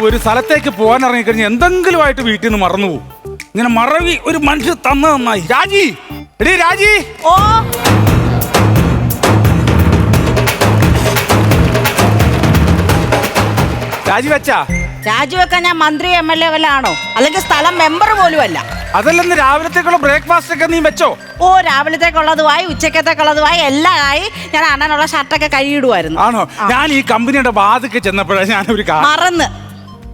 ഒരു സ്ഥലത്തേക്ക് പോകാൻ ഇറങ്ങിക്കഴിഞ്ഞാൽ എന്തെങ്കിലുമായിട്ട് വീട്ടിൽ നിന്ന് മറന്നു പോകും. ഇങ്ങനെ മറവി ഒരു മനുഷ്യൻ തന്ന നന്നായി. രാജി, എടീ രാജി. ഓ രാജി വെച്ചാ? രാജിവെക്കാൻ ഞാൻ മന്ത്രി MLA വല്ല ആണോ, അല്ലെങ്കിൽ സ്ഥലം മെമ്പർ പോലും അല്ല. അതല്ലെന്ന് രാവിലത്തേക്കുള്ള ബ്രേക്ക്ഫാസ്റ്റ് ഒക്കെ നീ വെച്ചോ? ഓ രാവിലത്തേക്കുള്ളതുമായി ഉച്ചക്കത്തേക്കുള്ളതുമായി എല്ലാം ആയി. ഞാൻ അണ്ണനുള്ള ഷർട്ടൊക്കെ കഴുകിടുമായിരുന്നു. ആണോ? ഞാൻ ഈ കമ്പനിയുടെ വാതിക്ക് ചെന്നപ്പോഴാണ് ഞാനൊരു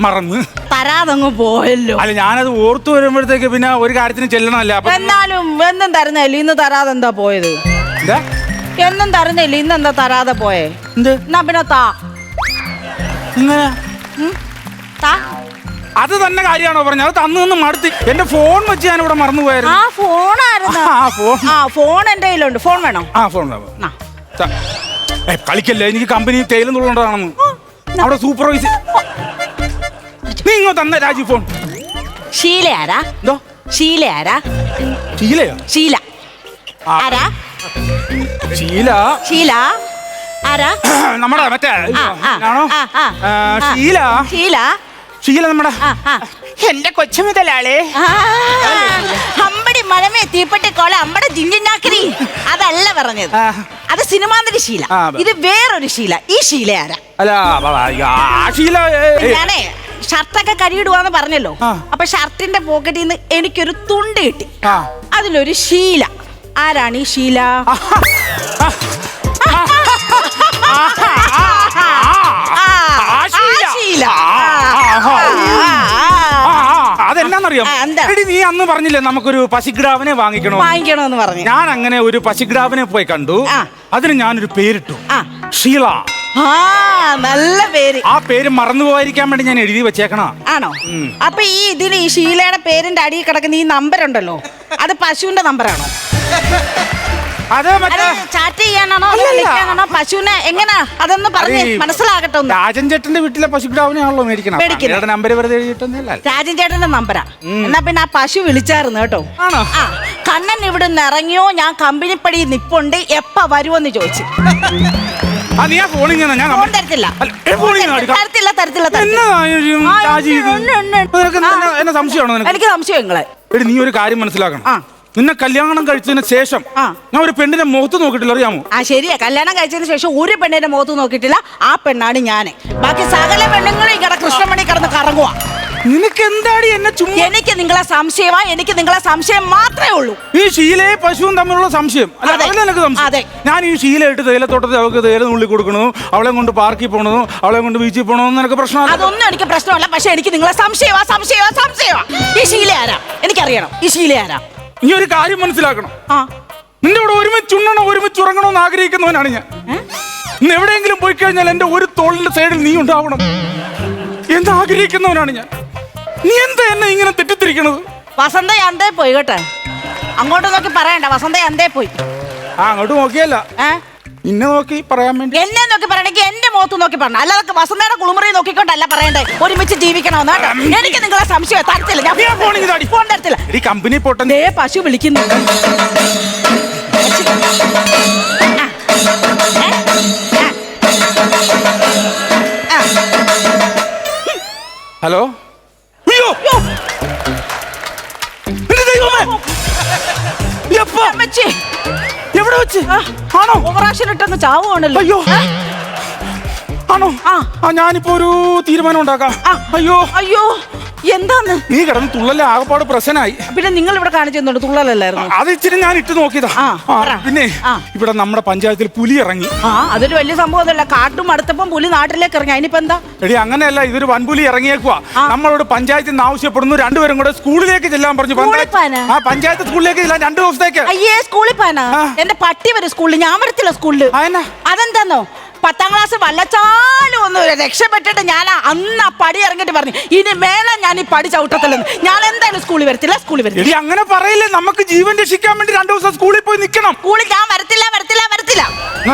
മറന്ന് തരാതങ്ങ് പോയല്ലോ. അല്ല, ഞാനത് ഓർത്തു വരുമ്പോഴത്തേക്ക് പിന്നെ ഒരു കാര്യത്തിന് ചെല്ലണമല്ല. എന്നാലും എന്നും തരുന്നില്ല, ഇന്ന് തരാതെ എന്താ പോയത്? എന്നും തരുന്നില്ല, ഇന്ന് എന്താ തരാതെ പോയേ? എന്നാ പിന്നെ അത് തന്നെ കാര്യമാണോ പറഞ്ഞത്? അത് തന്നു മടുത്ത്. എന്റെ ഫോൺ വെച്ച് ഞാൻ ഇവിടെ മറന്നുപോയായിരുന്നു. ഫോൺ എന്റെ കയ്യിലുണ്ട്. ഫോൺ വേണോ? ഫോൺ കളിക്കല്ലേ, എനിക്ക് കമ്പനി തേയിലുള്ളതാണെന്ന് അവിടെ സൂപ്പർവൈസർ നീ ഇങ്ങോ തന്നെ രാജി ഫോൺ. ഷീല ആരാ? ഷീല ആരാ? ഷീലയോ? ഷീല ആരാ? ഷീല ആരാ? നമ്മുടെ മറ്റേ ഷീല നമ്മുടെ എന്റെ കൊച്ചു മുതലാളെ. അമ്പടി മഴമേ തീപ്പെട്ടി കോള അമ്പടെ ജിഞ്ചിനാക്കരി. അതല്ല പറഞ്ഞത്, അത് സിനിമാന്തരി ശീല. ഇത് വേറൊരു ശീല. ഈ ശീല ആരാ? ഞാനേ ഷർട്ടൊക്കെ കഴുകിടുവാന്ന് പറഞ്ഞല്ലോ. അപ്പൊ ഷർട്ടിന്റെ പോക്കറ്റിൽ നിന്ന് എനിക്കൊരു തുണ്ട് കിട്ടി, അതിലൊരു ശീല. ആരാണ് ഈ ശീല? അതെന്നാന്നറിയാം? നീ അന്ന് പറഞ്ഞില്ലേ നമുക്കൊരു പശുഗ്രാവിനെ വാങ്ങിക്കണോന്ന് പറഞ്ഞു. ഞാൻ അങ്ങനെ ഒരു പശുഗ്രാവിനെ പോയി കണ്ടു. അതിന് ഞാനൊരു പേരിട്ടു, ഷീല. നല്ല പേര്. ആ പേര് മറന്നുപോയിരിക്കാൻ വേണ്ടി ഞാൻ എഴുതി വെച്ചേക്കണോ? ആണോ? അപ്പൊ ഈ ഇതിന് ഈ ഷീലയുടെ പേരിന്റെ അടിയിൽ കിടക്കുന്ന ഈ നമ്പർ ഉണ്ടല്ലോ, അത് പശുവിന്റെ നമ്പറാണോ? ചാറ്റ് ചെയ്യാനാണോ വിളിക്കാനാണോ? പശുവിനെ എങ്ങനാ അതൊന്ന് പറഞ്ഞ് മനസ്സിലാകട്ടെ. രാജൻ ചേട്ടന്റെ വീട്ടിലെ പശുഗ്രാവിനെയാണല്ലോ മേടിക്കണം. നമ്പർ വെറുതെ എഴുതിയിട്ടൊന്നുമില്ല. രാജൻ ചേട്ടന്റെ നമ്പറാ. എന്നാ പിന്നെ ആ പശു വിളിച്ചായിരുന്നു കേട്ടോ. കണ്ണൻ ഇവിടുന്ന് ഇറങ്ങിയോ, ഞാൻ കമ്പനിപ്പടി നിപ്പുണ്ട്, എപ്പ വരുമെന്ന് ചോദിച്ചു. ഫോൺ തരത്തില്ല. എനിക്ക് സംശയം നിങ്ങളെ. നീ ഒരു കാര്യം മനസ്സിലാക്കണം. നിന്നെ കല്യാണം കഴിച്ചതിന് ശേഷം ഞാൻ ഒരു പെണ്ണിന്റെ മുഖത്ത് നോക്കിയിട്ടില്ല, അറിയാമോ? ശരിയാ, കല്യാണം കഴിച്ചതിന് ശേഷം ഒരു പെണ്ണിന്റെ മുഖത്ത് നോക്കിയിട്ടില്ല. ആ പെണ്ണാണ് ഞാൻ. ബാക്കി സകല പെണ്ണുങ്ങളും ഇവിടെ കൃഷ്ണമണി കിടന്ന് കറങ്ങുക. നിനക്ക് എന്താടി എന്നെ ചുമ്മാ? എനിക്ക് നിങ്ങളെ സംശയമാ. എനിക്ക് നിങ്ങളെ സംശയം മാത്രമേ ഉള്ളൂ. ഈ ഷീലയും പശുവും തമ്മിലുള്ള സംശയം. ഞാൻ ഈ ഷീലയിട്ട് തേയിലത്തോട്ടത്തിൽ അവൾക്ക് തേയില നുള്ളി കൊടുക്കണോ, അവളെ കൊണ്ട് പാർക്കിൽ പോകണോ, അവളെ കൊണ്ട് ബീച്ചിൽ പോകണമെന്ന് എനിക്ക് പ്രശ്നമല്ല. അതൊന്നും എനിക്ക് പ്രശ്നമല്ല. പക്ഷെ എനിക്ക് നിങ്ങളെ സംശയമാ. ഈ ഷീല ആരാ? എനിക്കറിയണം. ഈ ഷീല ആരാ? നീ ഒരു കാര്യം മനസ്സിലാക്കണം. നിന്റെ കൂടെ ഒരുമിച്ച് ഉണ്ണണോ, ഒരുമിച്ച് ഉറങ്ങണമെന്ന് ആഗ്രഹിക്കുന്നവനാണ് ഞാൻ. ഇന്ന് എവിടെയെങ്കിലും പോയി കഴിഞ്ഞാൽ എന്റെ ഒരു തോളിന്റെ സൈഡിൽ നീ ഉണ്ടാവണം എന്ന് ആഗ്രഹിക്കുന്നവനാണ് ഞാൻ. നീ എന്താ എന്നെ ഇങ്ങനെ തെറ്റിദ്ധരിക്കണത്? വസന്ത അന്തേ പോയി കേട്ടെ. അങ്ങോട്ട് നോക്കി പറയണ്ട. വസന്ത അന്തേ പോയി. അങ്ങോട്ട് നോക്കിയല്ല, നിന്നെ നോക്കി പറയാൻ വേണ്ടി. എന്നെ നോക്കി പറയണെങ്കിൽ എന്റെ മുഖത്ത് നോക്കി പറഞ്ഞ, അല്ലാതെ വസന്തയുടെ കുളിമുറി നോക്കിക്കൊണ്ടല്ല പറയണ്ടേ ഒരുമിച്ച് ജീവിക്കണമെന്ന്. എനിക്ക് നിങ്ങളെ സംശയം തരത്തില്ല. ഫോൺ തരത്തില്ല. കമ്പനി പോട്ടെ. പശു വിളിക്കുന്നു. ഹലോ. എവിടെ വെച്ച്? ആണോ? ഓപ്പറേഷൻ ഇട്ടൊന്ന് ചാവുകയാണല്ലോ. അയ്യോ, ആണോ? ഞാനിപ്പോ ഒരു തീരുമാനം ഉണ്ടാക്കാം. അയ്യോ എന്താന്ന്? നീ കിടന്ന് തുള്ളല്ലേ, ആകപ്പാട് പ്രശ്നമായി. പിന്നെ നിങ്ങൾ ഇവിടെ കാണിച്ചു തുള്ളലല്ലായിരുന്നു? അത് ഇച്ചിരി ഞാൻ ഇട്ട് നോക്കിയതാ. പിന്നെ ഇവിടെ നമ്മുടെ പഞ്ചായത്തിൽ പുലി ഇറങ്ങി. അതൊരു വലിയ സംഭവമല്ല. കാട്ടും അടുത്തപ്പം പുലി നാട്ടിലേക്ക് ഇറങ്ങി. അതിനിപ്പോ എന്താ? എടി അങ്ങനെയല്ല, ഇതൊരു വൻപുലി ഇറങ്ങിയേക്കുവാ. നമ്മളോട് പഞ്ചായത്തിൽ നിന്ന് ആവശ്യപ്പെടുന്നു രണ്ടുപേരും കൂടെ സ്കൂളിലേക്ക് ചെല്ലാൻ പറഞ്ഞു. പഞ്ചായത്ത് സ്കൂളിലേക്ക് ചെല്ലാൻ 2 ദിവസത്തേക്ക്. അയ്യേ, സ്കൂളിൽ പോകാനാ? എന്റെ പട്ടി വരും സ്കൂളിൽ, ഞാൻ വരത്തില്ല സ്കൂളിൽ. അതെന്താന്നോ, 10ാം ക്ലാസ് വല്ലച്ചാലും ഒന്ന് രക്ഷപ്പെട്ടിട്ട് ഞാൻ അന്ന് ആ പടി ഇറങ്ങിട്ട് പറഞ്ഞു, ഇനി മേലെ ഞാൻ ഈ പടി ചവിട്ടത്തില്ലെന്ന്. ഞാൻ എന്തായാലും സ്കൂളിൽ വരത്തില്ല. അങ്ങനെ പറയില്ലേ, നമുക്ക് ജീവൻ രക്ഷിക്കാൻ വേണ്ടി 2 ദിവസം സ്കൂളിൽ പോയി നിൽക്കണം. സ്കൂളിൽ ഞാൻ വരത്തില്ല.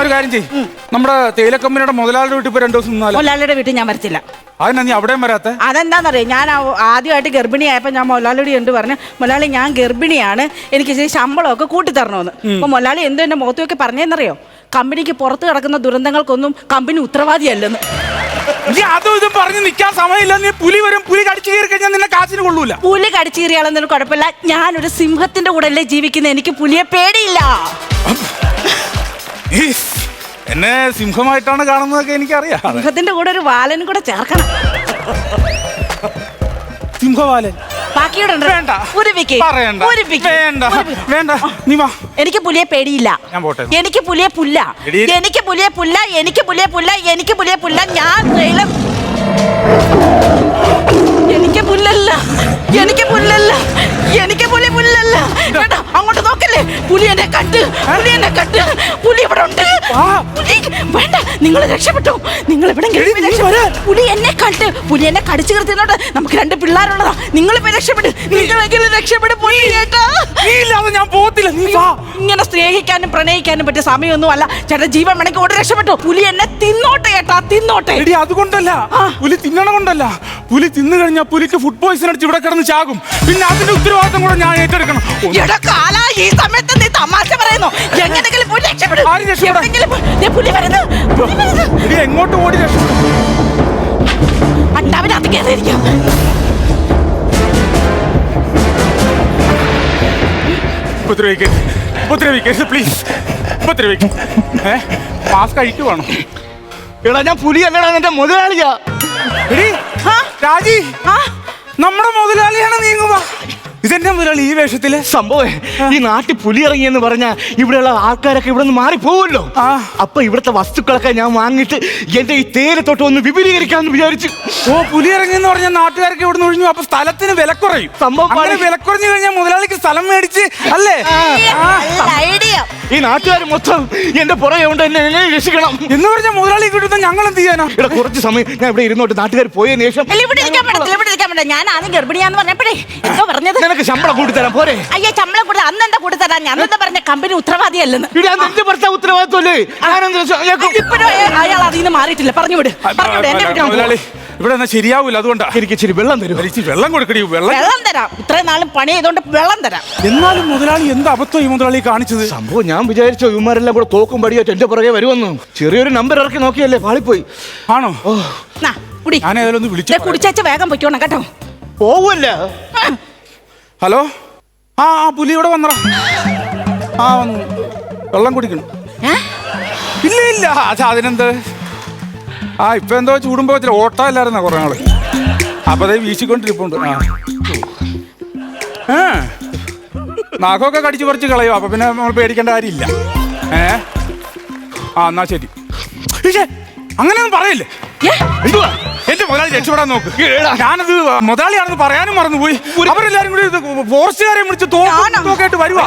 ഒരു കാര്യം ചെയ്യും, നമ്മുടെ തേയില കമ്പനിയുടെ മുതലാളിയുടെ വീട്ടിൽ പോയി 2 ദിവസം നിന്നാലോ? മുതലാളിയുടെ വീട്ടിൽ ഞാൻ വരത്തില്ല. അതിനാ നീ അവിടെയും വരാത്ത? അതെന്താന്നറിയാം, ഞാൻ ആദ്യമായിട്ട് ഗർഭിണിയായപ്പോൾ ഞാൻ മുതലാളിയോട് എന്ത് പറഞ്ഞു, മുതലാളി ഞാൻ ഗർഭിണിയാണ്, എനിക്ക് ശമ്പളമൊക്കെ കൂട്ടിത്തരണമെന്ന്. അപ്പൊ മുതലാളി എന്തോ എന്റെ മുഖത്തൊക്കെ പറഞ്ഞതെന്നറിയോ, കമ്പനിക്ക് പുറത്ത് കിടക്കുന്ന ദുരന്തങ്ങൾക്കൊന്നും കമ്പനി ഉത്തരവാദിയല്ലെന്ന്. നീ അതും ഇതും പറഞ്ഞ് നിൽക്കാൻ സമയമില്ല. നീ പുലി വരും, പുലി കടിച്ചു കയറി കഴിഞ്ഞാൽ നിന്നെ കാശിന് കൊള്ളൂല. പുലി കടിച്ചു കയറിയാളൊന്നും കുഴപ്പമില്ല. ഞാനൊരു സിംഹത്തിന്റെ കൂടെ അല്ലേ ജീവിക്കുന്നത്, എനിക്ക് പുലിയെ പേടിയില്ല. എന്നെ സിംഹമായിട്ടാണ് കാണുന്നതൊക്കെ എനിക്കറിയാം. സിംഹത്തിന്റെ കൂടെ ഒരു വാലനും കൂടെ ചേർക്കണം. സിംഹവാലൻ ബാക്കിയോടെ വേണ്ട, വേണ്ട, നീ വാ. എനിക്ക് പുലിയെ പേടിയില്ല. ഞാൻ പോട്ടെ. എനിക്ക് പുലിയെ പുല്ല, എനിക്ക് പുലിയെ പുല്ല, എനിക്ക് പുലിയെ പുല്ല, എനിക്ക് പുലിയെ പുല്ല. ഞാൻ എനിക്ക് പുല്ലല്ല, എനിക്ക് പുല്ലല്ല, എനിക്ക് പുലി പുല്ലല്ല. കേട്ടോ, അങ്ങോട്ട് നോക്കല്ലേ. പുലി എന്നെ കട്ട്, പുലി എന്നെ കട്ട്. പുലി ഇവിടെ ഉണ്ട്. പുലി വേണ്ട, നിങ്ങൾ രക്ഷപ്പെട്ടു. നിങ്ങൾ എവിടെങ്കിലും പുലി എന്നെ കട്ട്, പുലി എന്നെ കടിച്ചു കീർത്തിന്നോട്ട്. നമുക്ക് 2 പിള്ളേരുള്ളതാ. നിങ്ങൾ ഇപ്പൊ രക്ഷപ്പെട്ടു, നിങ്ങളെങ്കിലും രക്ഷപ്പെട്ടു. പുലി കേട്ടോ, ഞാൻ പോകത്തില്ല. നീ വാ. ഇങ്ങനെ സ്നേഹിക്കാനും പ്രണയിക്കാനും പറ്റിയ സമയമൊന്നും അല്ല ചേട്ടാ. ജീവൻ വേണമെങ്കിൽ ഓടി രക്ഷപ്പെട്ടു. പുലി എന്നെ തിന്നോട്ടെ ചേട്ടാ, തിന്നോട്ടെ. അതുകൊണ്ടല്ല, പുലി തിന്നണം കൊണ്ടല്ല. പുലി തിന്നു കഴിഞ്ഞാൽ പുലിക്ക് ഫുഡ് പോയിസൺ അടിച്ച് ഇവിടെ കിടന്ന് ചാകും. പിന്നെ അതിന്റെ ഉത്തരവാദിത്തം കൂടെ ഞാൻ ഏറ്റെടുക്കണം. ഈ സമയത്ത് നീ തമാശ പറയുന്നു. എങ്ങനെങ്കിലും പുലി രക്ഷപ്പെടും. പുലി വരുന്നു. എങ്ങോട്ട് ഓടി രക്ഷപ്പെടും? അണ്ടാവിനകത്ത് കയറിയിരിക്കാം. ഉപദ്രവിക്കരുത് പ്ലീസ്, ഉപദ്രവിക്കരുത്. മാസ്ക് അഴിക്കുവാണോ? എടാ ഞാൻ പുലിയല്ലടാ, എന്റെ മുതലാളിയാ. രാജി, നമ്മുടെ മുതലാളിയാണ്. നീങ്ങുവാ. ഇതെന്നെ മുതലാളി ഈ വേഷത്തില്? സംഭവം ഈ നാട്ടിൽ പുലി ഇറങ്ങിയെന്ന് പറഞ്ഞാ ഇവിടെയുള്ള ആൾക്കാരൊക്കെ ഇവിടെ നിന്ന് മാറിപ്പോവല്ലോ. അപ്പൊ ഇവിടുത്തെ വസ്തുക്കളൊക്കെ ഞാൻ വാങ്ങിയിട്ട് എന്റെ ഈ തേയിലത്തോട്ട് ഒന്ന് വിപുലീകരിക്കാന്ന് വിചാരിച്ചു. പുലി ഇറങ്ങിയെന്ന് പറഞ്ഞാൽ നാട്ടുകാർക്ക് ഇവിടെ നിന്ന് ഒഴിഞ്ഞു. അപ്പൊ സ്ഥലത്തിന് വില കുറയും. സംഭവം വില കുറഞ്ഞു കഴിഞ്ഞാൽ മുതലാളിക്ക് സ്ഥലം മേടിച്ച് അല്ലേ? ഈ നാട്ടുകാർ മൊത്തം എന്റെ പുറകെ കൊണ്ട് എന്നെ രക്ഷിക്കണം എന്ന് പറഞ്ഞാൽ മുതലാളി കിട്ടുന്ന ഞങ്ങൾ എന്ത് ചെയ്യാനാ? ഇവിടെ കുറച്ച് സമയം ഞാൻ ഇവിടെ ഇരുന്നോട്ട് നാട്ടുകാർ പോയതിനു ശേഷം. ഞാൻ ആദ്യം ഗർഭിണിയാന്ന് പറഞ്ഞപ്പോഴേ എന്തോ പറഞ്ഞത്. നിനക്ക് ശമ്പളം കൂട്ടി തരാം പോരെ? അയ്യോ, ശമ്പളം കൂടി അന്ന് എന്താ കൂടി തരാൻ? ഞാൻ എന്താ പറഞ്ഞ കമ്പനി ഉത്തരവാദിയല്ലെന്ന്. എന്റെ ഭർത്താവ് ഉത്തരവാദിത്വല്ലേ? ഇപ്പോഴും അയാൾ അതിൽ നിന്ന് മാറിയിട്ടില്ല. പറഞ്ഞുവിട്. ഇവിടെ ശരിയാവൂല. അതുകൊണ്ടാ എനിക്ക് ഇച്ചിരി വെള്ളം തരും. വെള്ളം കൊടുക്കടി. വെള്ളം തരാം. ഇത്രയും നാളും പണി ചെയ്തോണ്ട് വെള്ളം തരാം. എന്നാലും മുതലാളി എന്ത് അബദ്ധം ഈ മുതലാളി കാണിച്ചത്? സംഭവം ഞാൻ വിചാരിച്ചോ ഇവന്മാരെല്ലാം കൂടെ തോക്കും പടിയായിട്ട് എന്റെ പുറകെ വരുമെന്ന്. ചെറിയൊരു നമ്പർ ഇറക്കി നോക്കിയല്ലേ പാളിപ്പോയി. ആണോ? ഞാൻ ഏതായാലും ഒന്ന് വിളിച്ചു. കുടിച്ചേച്ച് വേഗം പൊയ്ക്കോണം കേട്ടോ. പോവല്ല. ഹലോ, പുലി ഇവിടെ വന്നടാ. വന്നു. വെള്ളം കുടിക്കണം. ഇല്ല അതിനെന്ത്? ഇപ്പൊ എന്തോ ചൂടുമ്പോ ഓട്ടമില്ലായിരുന്ന കുറെ നാള്. അപ്പൊ അതേ വീശിക്കൊണ്ടിരിപ്പുണ്ട്. നാഗമൊക്കെ കടിച്ചു പറിച്ച് കളയോ. അപ്പൊ പിന്നെ നമ്മൾ പേടിക്കേണ്ട കാര്യമില്ല. എന്നാ ശരി. അങ്ങനെയൊന്നും പറയില്ലേ. എന്തുവാ എന്റെ മുതലാളി രക്ഷപ്പെടാൻ നോക്ക്. ഞാനത് മുതലാളിയാണെന്ന് പറയാനും മറന്നുപോയി. അവരെല്ലാരും കൂടി ഫോറസ്റ്റുകാരെ വിളിച്ച് തോക്കായിട്ട് വരുവാ.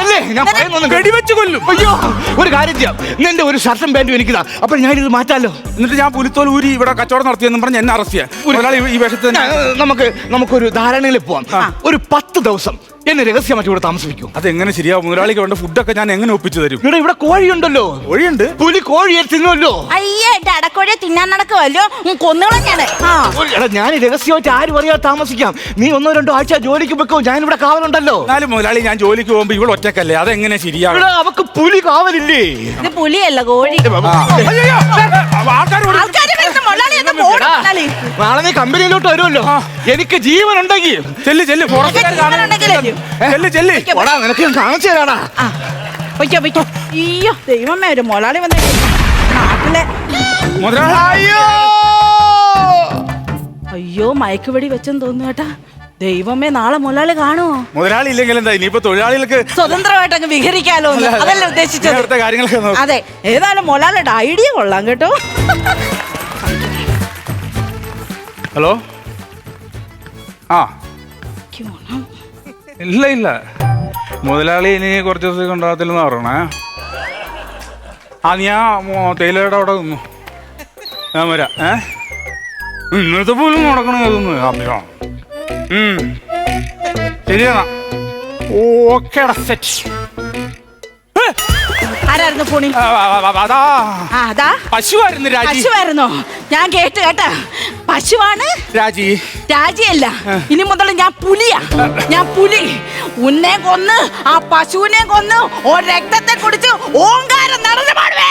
വെടിവെച്ച് കൊല്ലും. അയ്യോ, ഒരു കാര്യം ചെയ്യാം. നിന്റെ ഒരു ഷർട്ടും പാന്റും എനിക്കിതാ. അപ്പൊ ഞാനിത് മാറ്റാലോ. എന്നിട്ട് ഞാൻ പുലിത്തോൽ ഊരി ഇവിടെ കച്ചവടം നടത്തിയെന്നും പറഞ്ഞ് എന്നെ അറസ്റ്റ് ചെയ്യാം. മുതലാളി ഈ വേഷത്തിൽ നമുക്കൊരു ധാരണയിൽ പോവാം. ഒരു 10 ദിവസം എന്നെ രഹസ്യമായിട്ട് ഇവിടെ താമസിപ്പിക്കും. അതെങ്ങനെ ശരിയാവും? മുതലാളിക്ക് വേണ്ട ഫുഡൊക്കെ ഞാൻ എങ്ങനെ ഒപ്പിച്ചു തരും? ഇവിടെ കോഴിയുണ്ടല്ലോ. കോഴിയുണ്ട്. പുലി കോഴിയെ തിന്നുമല്ലോ. അയ്യേ, എന്റെ അടക്കോഴിയെ തിന്നാൻ നടക്കുമല്ലോ. കൊന്നുകളഞ്ഞാണ്. ഞാൻ രഹസ്യമായിട്ട് ആരും അറിയാതെ താമസിക്കാം. നീ 1-2 ആഴ്ച ജോലിക്ക് വെക്കോ. ഞാൻ ഇവിടെ കാവലുണ്ടല്ലോ. എന്നാലും മുതലാളി ഞാൻ ജോലിക്ക് പോകുമ്പോ ഇവിടെ ഒറ്റക്കല്ലേ, അതെങ്ങനെ ശരിയാവും? അവക്ക് പുലി കാവലില്ലേ? ഇത് പുലിയല്ല, കോഴി. നാളെ നീ കമ്പനിയിലോട്ട് വരുമല്ലോ. എനിക്ക് ജീവനുണ്ടെങ്കിൽ നിനക്ക് കാണിച്ചു തരാടാ. അയ്യോ ദൈവമേ, ഒരു മുതലാളി വന്നേ നാട്ടിലെ. അയ്യോ, മയക്കുവെടി വെച്ചെന്ന് തോന്നുന്നു കേട്ടാ. ദൈവമേ, നാളെ മുതലാളി കാണുമോ? മുതലാളി ഇല്ലെങ്കിൽ എന്താ ഇനിയിപ്പോ തൊഴിലാളികൾക്ക് സ്വതന്ത്രമായിട്ട് അങ്ങ് വിഹരിക്കാലോ. അതല്ലേ ഉദ്ദേശിച്ചത്. കാര്യങ്ങളൊക്കെ അതെ, ഏതായാലും മുതലാളിയുടെ ഐഡിയ കൊള്ളാം കേട്ടോ. ഹലോ. ഇല്ല മുതലാളി ഇനി കുറച്ച് ദിവസം ഉണ്ടാകത്തില്ലെന്ന് പറയണേ. നീ തേയിലയുടെ അവിടെ നിന്നു. ഞാൻ വരാം. ഇന്നത്തെ പോലും നടക്കണമെന്ന് ശരിയാ. ഓക്കേടാ, സെറ്റ്. ആരായിരുന്നു ഫോണിൽ? പശുവായിരുന്നു. പശുവായിരുന്നോ? ഞാൻ കേട്ടാ. പശുവാണ് രാജി. രാജിയല്ല, ഇനി മുതൽ ഞാൻ പുലിയാ. ഞാൻ പുലി. ഉന്നെ കൊന്ന് ആ പശുവിനെ കൊന്ന് രക്തത്തെ കുടിച്ച് ഓങ്കാരം നടന്നു പാടുവേ.